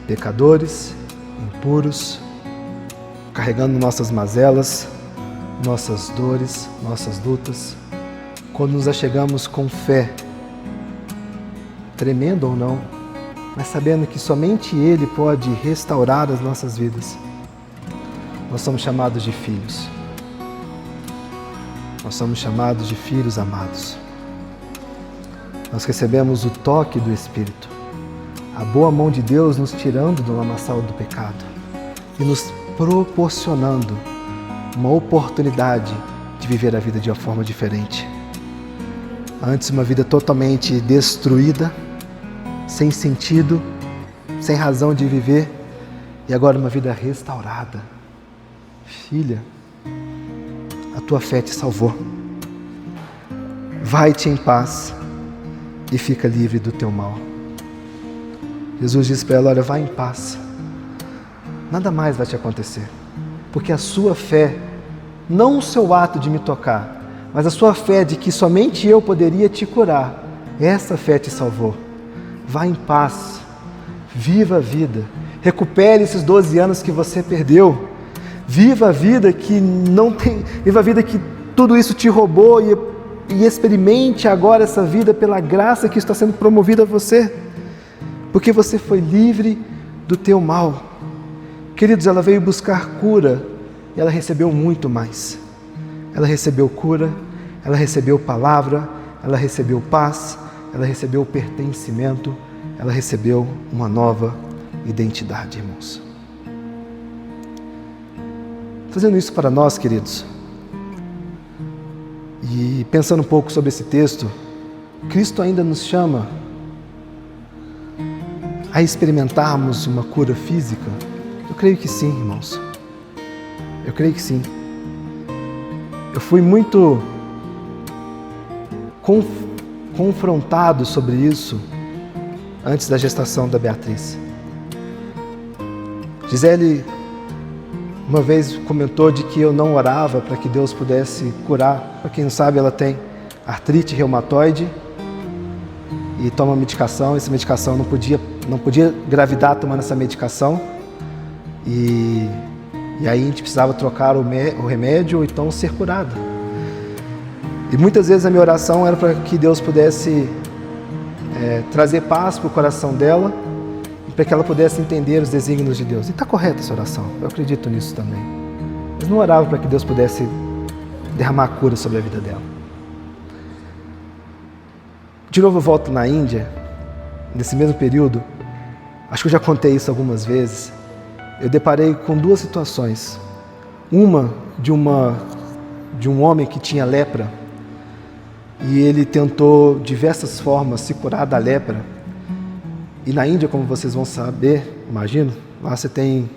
pecadores, impuros, carregando nossas mazelas, nossas dores, nossas lutas, quando nos achegamos com fé, tremendo ou não, mas sabendo que somente Ele pode restaurar as nossas vidas, nós somos chamados de filhos. Nós somos chamados de filhos amados. Nós recebemos o toque do Espírito, a boa mão de Deus nos tirando do lamaçal do pecado e nos proporcionando uma oportunidade de viver a vida de uma forma diferente. Antes uma vida totalmente destruída, sem sentido, sem razão de viver, e agora uma vida restaurada. Filha, a tua fé te salvou. Vai-te em paz e fica livre do teu mal. Jesus disse para ela: olha, vai em paz. Nada mais vai te acontecer, porque a sua fé, não o seu ato de me tocar, mas a sua fé de que somente eu poderia te curar, essa fé te salvou. Vá em paz, viva a vida, recupere esses 12 anos que você perdeu, viva a vida que viva a vida que tudo isso te roubou e experimente agora essa vida pela graça que está sendo promovida a você, porque você foi livre do teu mal. Queridos, ela veio buscar cura e ela recebeu muito mais. Ela recebeu cura, ela recebeu palavra, ela recebeu paz, ela recebeu pertencimento, ela recebeu uma nova identidade, irmãos. Fazendo isso para nós, queridos, e pensando um pouco sobre esse texto, Cristo ainda nos chama a experimentarmos uma cura física? Eu creio que sim, irmãos. Eu creio que sim. Eu fui muito confrontado sobre isso antes da gestação da Beatriz. Gisele uma vez comentou de que eu não orava para que Deus pudesse curar. Para quem não sabe, ela tem artrite reumatoide e toma medicação. Essa medicação não podia engravidar tomando essa medicação. E aí a gente precisava trocar o remédio ou então ser curada. E muitas vezes a minha oração era para que Deus pudesse trazer paz para o coração dela e para que ela pudesse entender os desígnios de Deus. E está correta essa oração, eu acredito nisso também. Mas não orava para que Deus pudesse derramar cura sobre a vida dela. De novo eu volto na Índia, nesse mesmo período, acho que eu já contei isso algumas vezes. Eu deparei com duas situações. Uma de um homem que tinha lepra e ele tentou diversas formas se curar da lepra. E na Índia, como vocês vão saber, imagino, lá você tem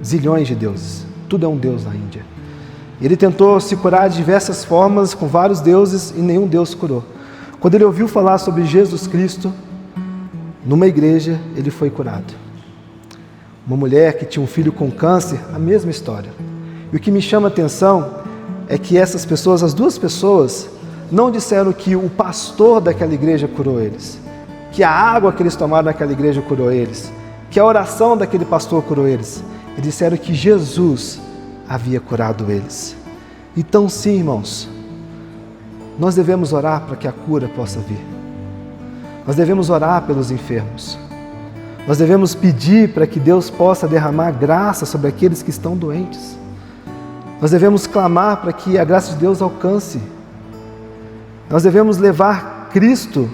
zilhões de deuses. Tudo é um deus na Índia. Ele tentou se curar de diversas formas com vários deuses e nenhum deus curou. Quando ele ouviu falar sobre Jesus Cristo, numa igreja, ele foi curado. Uma mulher que tinha um filho com câncer, a mesma história. E o que me chama a atenção é que essas pessoas, as duas pessoas, não disseram que o pastor daquela igreja curou eles, que a água que eles tomaram naquela igreja curou eles, que a oração daquele pastor curou eles. Eles disseram que Jesus havia curado eles. Então sim, irmãos, nós devemos orar para que a cura possa vir. Nós devemos orar pelos enfermos. Nós devemos pedir para que Deus possa derramar graça sobre aqueles que estão doentes. Nós devemos clamar para que a graça de Deus alcance. Nós devemos levar Cristo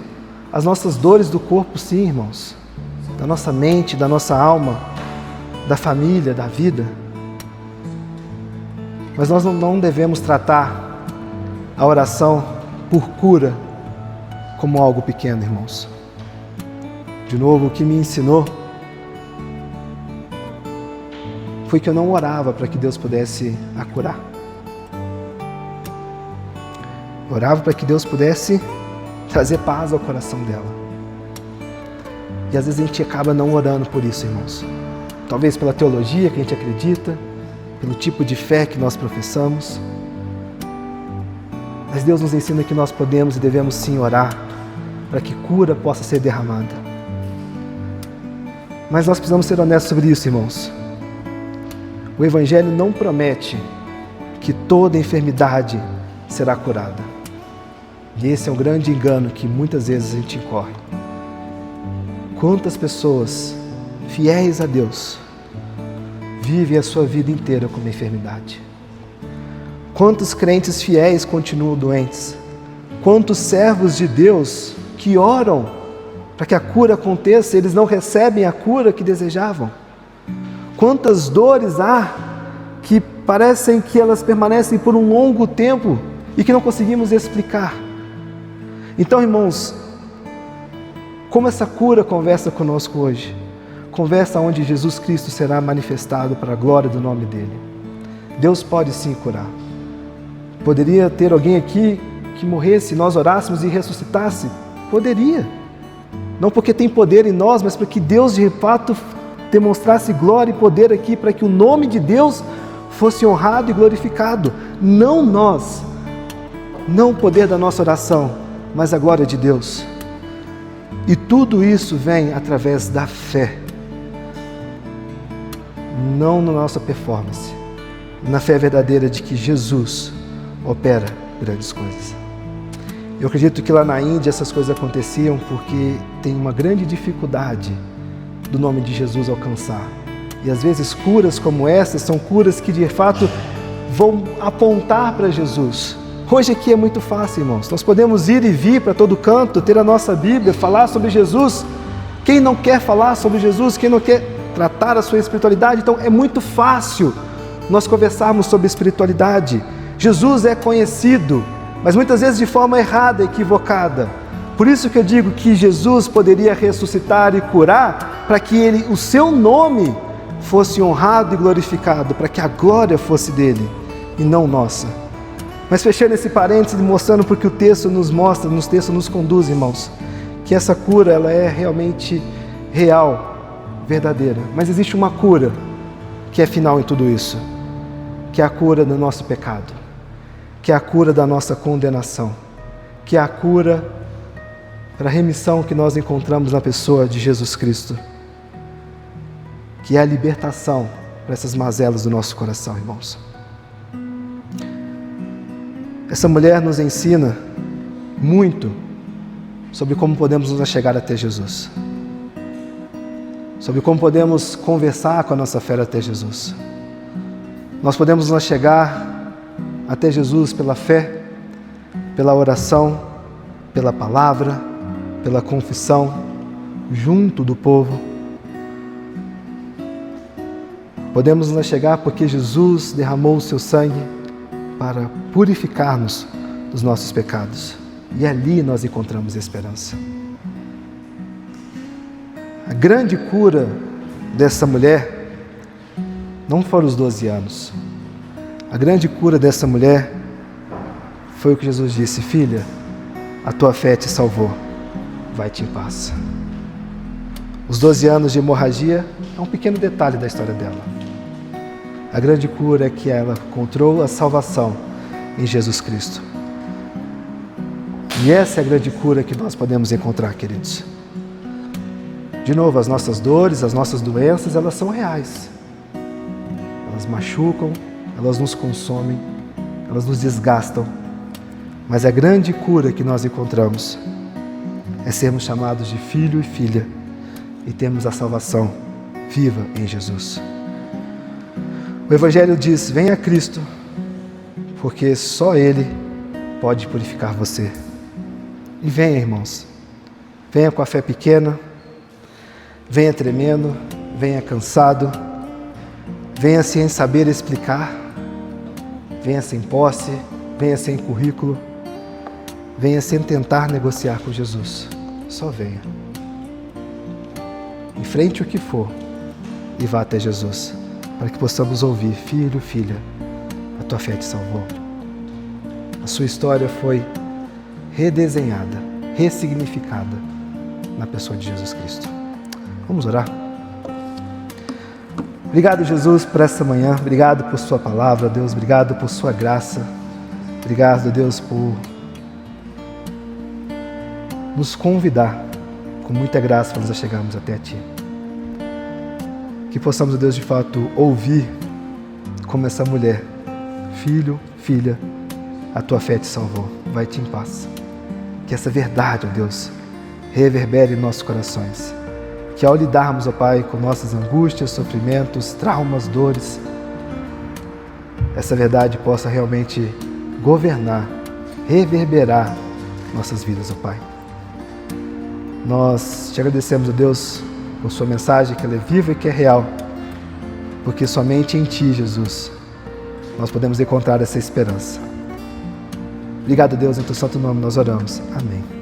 às nossas dores do corpo, sim, irmãos. Da nossa mente, da nossa alma, da família, da vida. Mas nós não devemos tratar a oração por cura como algo pequeno, irmãos. De novo, o que me ensinou foi que eu não orava para que Deus pudesse a curar. Eu orava para que Deus pudesse trazer paz ao coração dela. E às vezes a gente acaba não orando por isso, irmãos. Talvez pela teologia que a gente acredita, pelo tipo de fé que nós professamos. Mas Deus nos ensina que nós podemos e devemos sim orar para que cura possa ser derramada. Mas nós precisamos ser honestos sobre isso, irmãos. O Evangelho não promete que toda enfermidade será curada. E esse é um grande engano que muitas vezes a gente incorre. Quantas pessoas fiéis a Deus vivem a sua vida inteira com uma enfermidade? Quantos crentes fiéis continuam doentes? Quantos servos de Deus que oram para que a cura aconteça, eles não recebem a cura que desejavam? Quantas dores há que parecem que elas permanecem por um longo tempo e que não conseguimos explicar? Então, irmãos, como essa cura conversa conosco hoje? Conversa onde Jesus Cristo será manifestado para a glória do nome dele. Deus pode sim curar. Poderia ter alguém aqui que morresse, nós orássemos e ressuscitasse? Poderia. Não porque tem poder em nós, mas porque Deus de fato demonstrasse glória e poder aqui para que o nome de Deus fosse honrado e glorificado. Não nós, não o poder da nossa oração, mas a glória de Deus. E tudo isso vem através da fé, não na nossa performance, na fé verdadeira de que Jesus opera grandes coisas. Eu acredito que lá na Índia essas coisas aconteciam porque tem uma grande dificuldade do nome de Jesus alcançar. E às vezes curas como essas são curas que de fato vão apontar para Jesus. Hoje aqui é muito fácil, irmãos. Nós podemos ir e vir para todo canto, ter a nossa Bíblia, falar sobre Jesus. Quem não quer falar sobre Jesus? Quem não quer tratar a sua espiritualidade? Então é muito fácil nós conversarmos sobre espiritualidade. Jesus é conhecido, mas muitas vezes de forma errada, equivocada. Por isso que eu digo que Jesus poderia ressuscitar e curar para que o seu nome fosse honrado e glorificado, para que a glória fosse dele e não nossa. Mas fechando esse parênteses e mostrando porque o texto nos mostra, o texto nos conduz, irmãos, que essa cura ela é realmente real, verdadeira. Mas existe uma cura que é final em tudo isso, que é a cura do nosso pecado, que é a cura da nossa condenação, que é a cura para a remissão que nós encontramos na pessoa de Jesus Cristo, que é a libertação para essas mazelas do nosso coração, irmãos. Essa mulher nos ensina muito sobre como podemos nos chegar até Jesus, sobre como podemos conversar com a nossa fé até Jesus. Nós podemos nos chegar até Jesus pela fé, pela oração, pela palavra, pela confissão, junto do povo. Podemos nos chegar porque Jesus derramou o seu sangue para purificar-nos dos nossos pecados. E ali nós encontramos esperança. A grande cura dessa mulher não foram os 12 anos. A grande cura dessa mulher foi o que Jesus disse: filha, a tua fé te salvou, vai-te em paz. Os 12 anos de hemorragia é um pequeno detalhe da história dela. A grande cura é que ela encontrou a salvação em Jesus Cristo. E essa é a grande cura que nós podemos encontrar, queridos. De novo, as nossas dores, as nossas doenças, elas são reais. Elas machucam, elas nos consomem, elas nos desgastam. Mas a grande cura que nós encontramos é sermos chamados de filho e filha e termos a salvação viva em Jesus. O Evangelho diz: venha a Cristo, porque só Ele pode purificar você. E venha, irmãos, venha com a fé pequena, venha tremendo, venha cansado, venha sem saber explicar, venha sem posse, venha sem currículo, venha sem tentar negociar com Jesus. Só venha. Enfrente o que for e vá até Jesus, para que possamos ouvir: filho, filha, a tua fé te salvou. A sua história foi redesenhada, ressignificada na pessoa de Jesus Cristo. Vamos orar? Obrigado, Jesus, por essa manhã. Obrigado por sua palavra, Deus. Obrigado por sua graça. Obrigado, Deus, por nos convidar com muita graça para nos chegarmos até a Ti. Que possamos, Deus, de fato ouvir como essa mulher: filho, filha, a tua fé te salvou, vai-te em paz. Que essa verdade, ó Deus, reverbere em nossos corações. Que ao lidarmos, ó Pai, com nossas angústias, sofrimentos, traumas, dores, essa verdade possa realmente governar, reverberar nossas vidas, ó Pai. Nós te agradecemos, ó Deus, por sua mensagem, que ela é viva e que é real, porque somente em Ti, Jesus, nós podemos encontrar essa esperança. Obrigado, Deus, em Teu santo nome nós oramos. Amém.